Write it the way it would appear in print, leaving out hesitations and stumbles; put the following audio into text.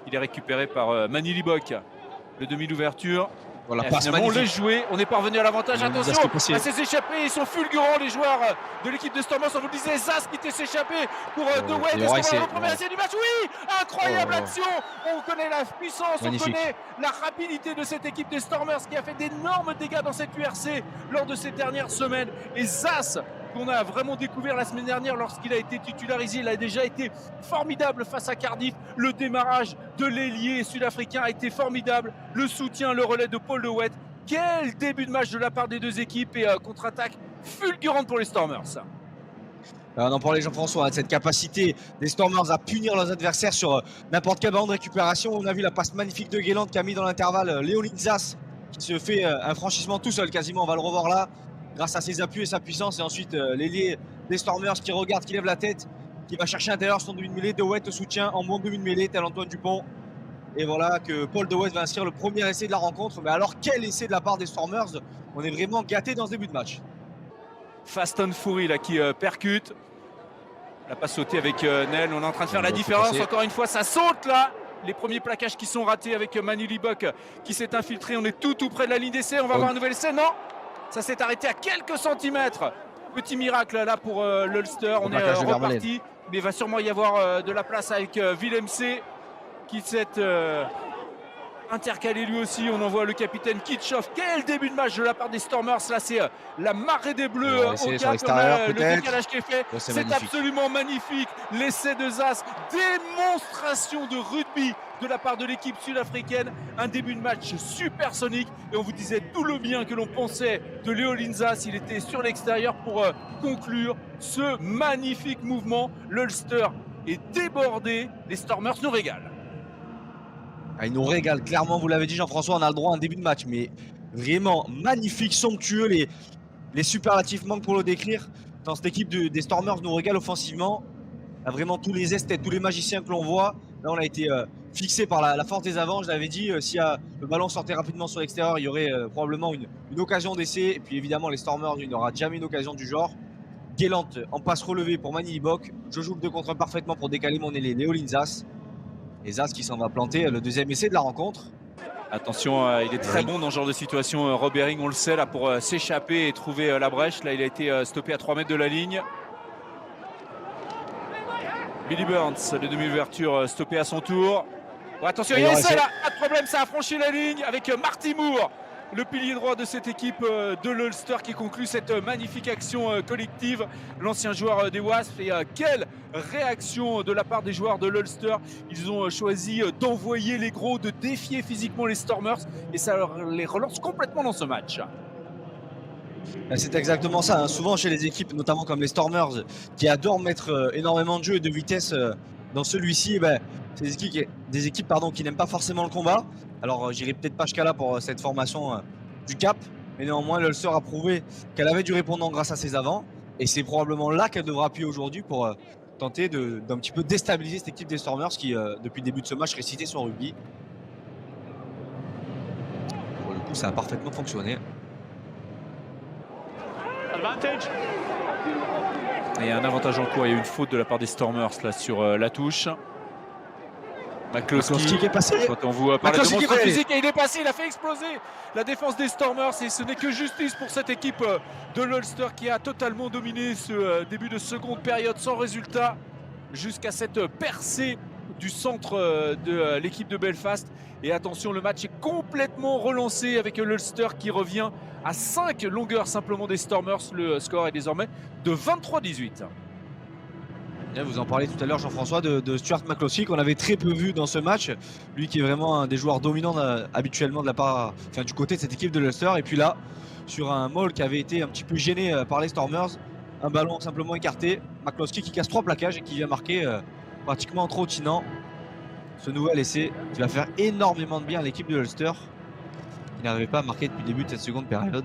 Il est récupéré par Manny Libok. Le demi d'ouverture. Voilà, Finalement, on laisse jouer, on est parvenu à l'avantage. Attention à ces échappés, ils sont fulgurants les joueurs de l'équipe de Stormers. On vous le disait, Zas qui était s'échapper pour De Wet. Est-ce qu'on va le premier essai du match? Oui, incroyable action. On connaît la puissance, magnifique. On connaît la rapidité de cette équipe de Stormers qui a fait d'énormes dégâts dans cette URC lors de ces dernières semaines. Et Zas, qu'on a vraiment découvert la semaine dernière lorsqu'il a été titularisé, il a déjà été formidable face à Cardiff. Le démarrage de l'ailier sud-africain a été formidable. Le soutien, le relais de Paul De Wet. Quel début de match de la part des deux équipes et contre-attaque fulgurante pour les Stormers. On en parlait Jean-François, de cette capacité des Stormers à punir leurs adversaires sur n'importe quel ballon de récupération. On a vu la passe magnifique de Guéland qui a mis dans l'intervalle Léolin Zas qui se fait un franchissement tout seul quasiment, on va le revoir là, grâce à ses appuis et sa puissance. Et ensuite l'ailier des Stormers qui regarde, qui lève la tête, qui va chercher à l'intérieur son demi de mêlée. De Wet le soutien en bon demi de mêlée, tel Antoine Dupont. Et voilà que Paul De Wet va inscrire le premier essai de la rencontre. Mais alors quel essai de la part des Stormers, on est vraiment gâté dans ce début de match. Fast and Fury là qui percute. La passe sautée avec Nel, on est en train de faire la différence. Encore une fois, ça saute là. Les premiers plaquages qui sont ratés avec Manny Libok qui s'est infiltré. On est tout près de la ligne d'essai. On va avoir un nouvel essai. Non, ça s'est arrêté à quelques centimètres. Petit miracle là pour l'Ulster. On est reparti. Mais il va sûrement y avoir de la place avec Willemse qui s'est intercalé lui aussi. On envoie le capitaine Kitchoff. Quel début de match de la part des Stormers. Là c'est la marée des Bleus au cap. Le décalage qui est fait, c'est absolument magnifique. L'essai de Zas, démonstration de rugby de la part de l'équipe sud-africaine. Un début de match supersonique. Et on vous disait tout le bien que l'on pensait de Léolin Zas. Il était sur l'extérieur pour conclure ce magnifique mouvement. L'Ulster est débordé. Les Stormers nous régalent. Il nous régale, clairement, vous l'avez dit Jean-François, on a le droit à un début de match, mais vraiment magnifique, somptueux, les superlatifs manquent pour le décrire. Dans cette équipe des Stormers nous régale offensivement. On a vraiment tous les esthètes, tous les magiciens que l'on voit. Là on a été fixé par la force des avants, je l'avais dit, si le ballon sortait rapidement sur l'extérieur, il y aurait probablement une occasion d'essai. Et puis évidemment les Stormers, il n'aura jamais une occasion du genre. Guélant en passe relevée pour Manny Libok. Je joue le 2 contre 1 parfaitement pour décaler mon ailier Léolin Zas. Et Zas qui s'en va planter le deuxième essai de la rencontre. Attention, il est très bon dans ce genre de situation. Robering, on le sait, là pour s'échapper et trouver la brèche. Là, il a été stoppé à 3 mètres de la ligne. Billy Burns, le demi-ouverture stoppé à son tour. Bon, attention, il y a essai là, pas de problème, ça a franchi la ligne avec Marty Moore, le pilier droit de cette équipe de l'Ulster qui conclut cette magnifique action collective. L'ancien joueur des Wasps. Et quelle réaction de la part des joueurs de l'Ulster. Ils ont choisi d'envoyer les gros, de défier physiquement les Stormers. Et ça les relance complètement dans ce match. C'est exactement ça, hein. Souvent chez les équipes, notamment comme les Stormers, qui adorent mettre énormément de jeu et de vitesse dans celui-ci, c'est des équipes qui n'aiment pas forcément le combat. Alors j'irai peut-être pas jusqu'à là pour cette formation du Cap, mais néanmoins l'Ulster a prouvé qu'elle avait du répondant grâce à ses avants. Et c'est probablement là qu'elle devra appuyer aujourd'hui pour tenter d'un petit peu déstabiliser cette équipe des Stormers qui, depuis le début de ce match, récitait son rugby. Pour le coup, ça a parfaitement fonctionné. Et un avantage en cours, il y a eu une faute de la part des Stormers là sur la touche. McCloskey qui est passé. Quand on vous parle de monstre physique, et il est passé, il a fait exploser la défense des Stormers. Et ce n'est que justice pour cette équipe de l'Ulster qui a totalement dominé ce début de seconde période sans résultat jusqu'à cette percée du centre de l'équipe de Belfast. Et attention, le match est complètement relancé avec l'Ulster qui revient à 5 longueurs simplement des Stormers. Le score est désormais de 23-18. Vous en parlez tout à l'heure Jean-François de Stuart McCloskey qu'on avait très peu vu dans ce match. Lui qui est vraiment un des joueurs dominants habituellement de la part, du côté de cette équipe de l'Ulster. Et puis là, sur un maul qui avait été un petit peu gêné par les Stormers, un ballon simplement écarté. McCloskey qui casse 3 plaquages et qui vient marquer pratiquement en trottinant ce nouvel essai qui va faire énormément de bien à l'équipe de l'Ulster qui n'arrivait pas à marquer depuis le début de cette seconde période.